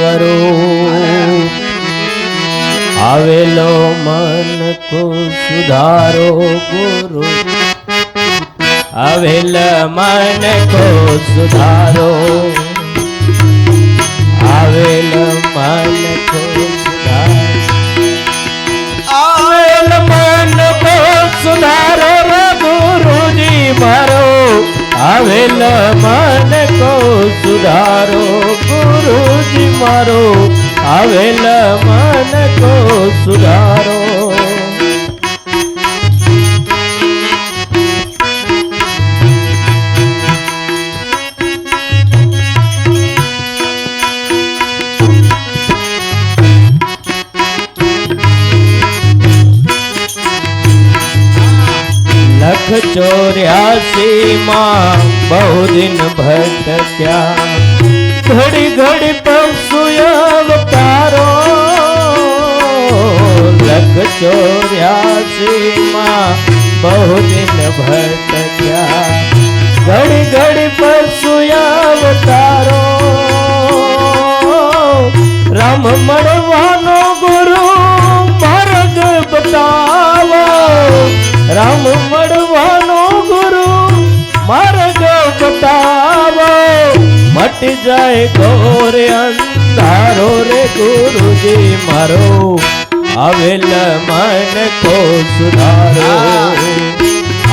स्वरूप आवेलो मन को सुधारो गुरु आवेल मन को सुधारो आवेल मन को सुधारो आवेल मन को सुधारो गुरुजी मारो आवेल मन को सुधारो गुरुजी मारो आवेल मन को सुधारो लख 84 माँ बहु दिन भटक्या घड़ी घड़ी पशु अवतारो लख 84 माँ बहु दिन भटक्या घड़ी घड़ी पशु अवतारो राम मरवानो गुरु मार्ग बतावो राम मरवानो गुरु मार्ग बतावो मट जाए घोर अंधारो रे गुरुजी मारो आवेल मन को सुधारो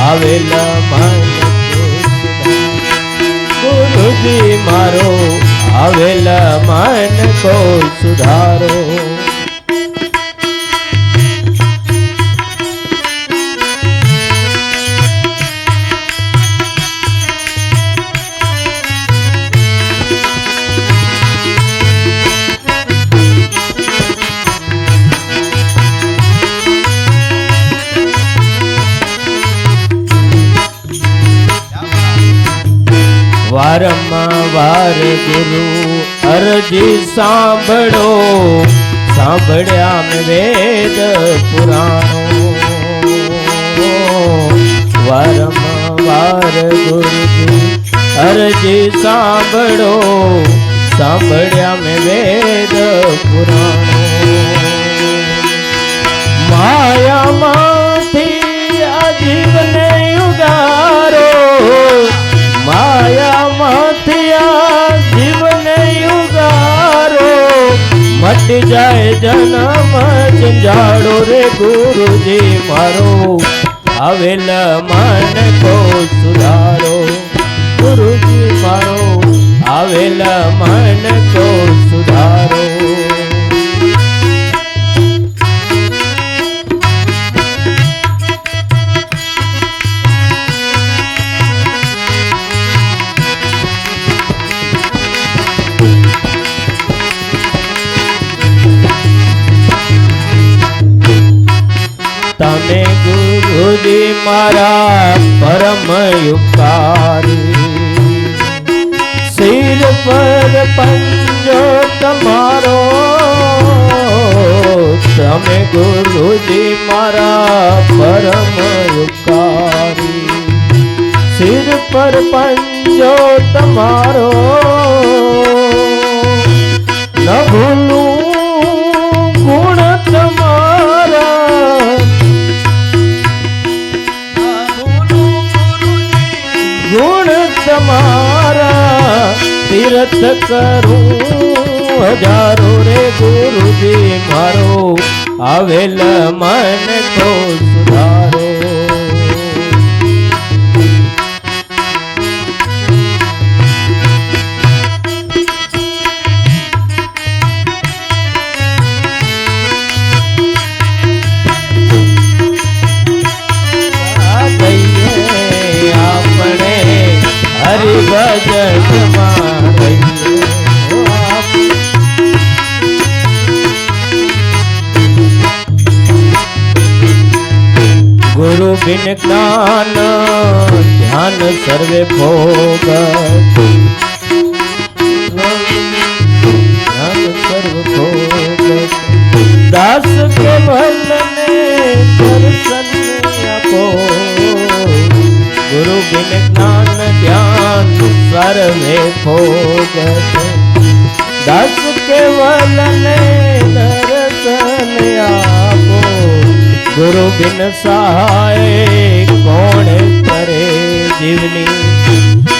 आवेल मन को सुधारो गुरुजी मारो आवेल मन को सुधारो वारंवार गुरु अर्जी सांभळो सांभळ्या में वेद पुराणो वारंवार गुरु अर्जी सांभळो सांभळ्या में वेद पुराणो माया माथी आजीवने युगारो माया माथिया जीवन युगारो मट जाए जन्म जंजाड़ो रे गुरुजी मारो आवेल मन को सुधारो गुरुजी मारो आवेल मन को सुधारो तमे गुरुजी मारा परम उपकारी सिर पर पंजो तमारो तमे गुरुजी मारा परम उपकारी सिर पर पंजो तमारो न भूलूं गुण तमारा गुण तमारा तीर्थ करूं हजारों रे गुरुजी मारो आवेल मन को सुधारो हरि भजन गुरु बिन ज्ञान ध्यान सर्वे भोग ध्यान सर्व भोग दास के भजन दर्शन आपो गुरु बिन ज्ञान ध्यान सर्वे भोग दास के કેવલ ને દર્શન આપો ગુરુ બિન સહાય કોણ કરે જીવની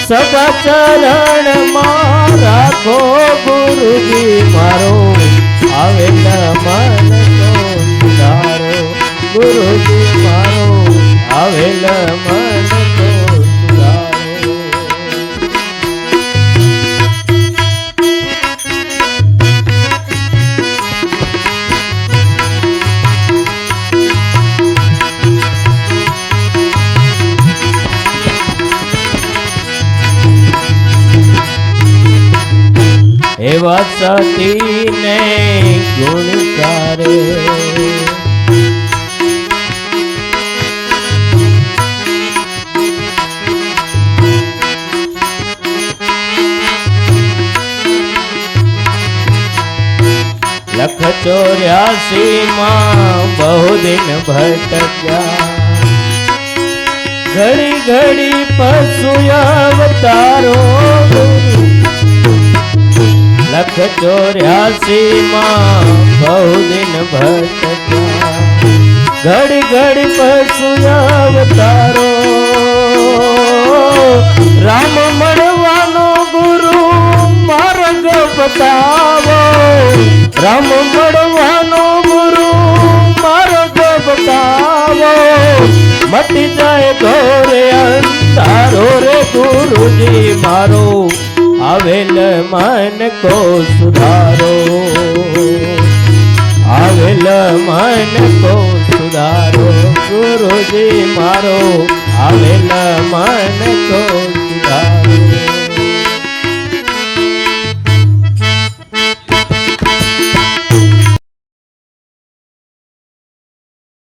સભા ચરણ માં રાખો ગુરુજી મારો આવેલ મન તો સુધારો ગુરુજી મારો આવેલ મન તો સુધારો એવા સતીને ગુણકારે લખ 84 માં બહુ દિન ભટક્યા ઘડી ઘડી પશુ અવતારો લખ 84 માં બહુ દિન ભટક્યા ઘડી ઘડી પશુ અવતારો રામ મળવાનો ગુરુ માર્ગ બતાવો રામ મળવાનો ગુરુ માર્ગ બતાવો મટી જાય ઘોરે અંધારો રે ગુરુજી મારો આવેલ મન કો સુધારો આવેલ મન કો સુધારો ગુરુજી મારો આવેલ મન કો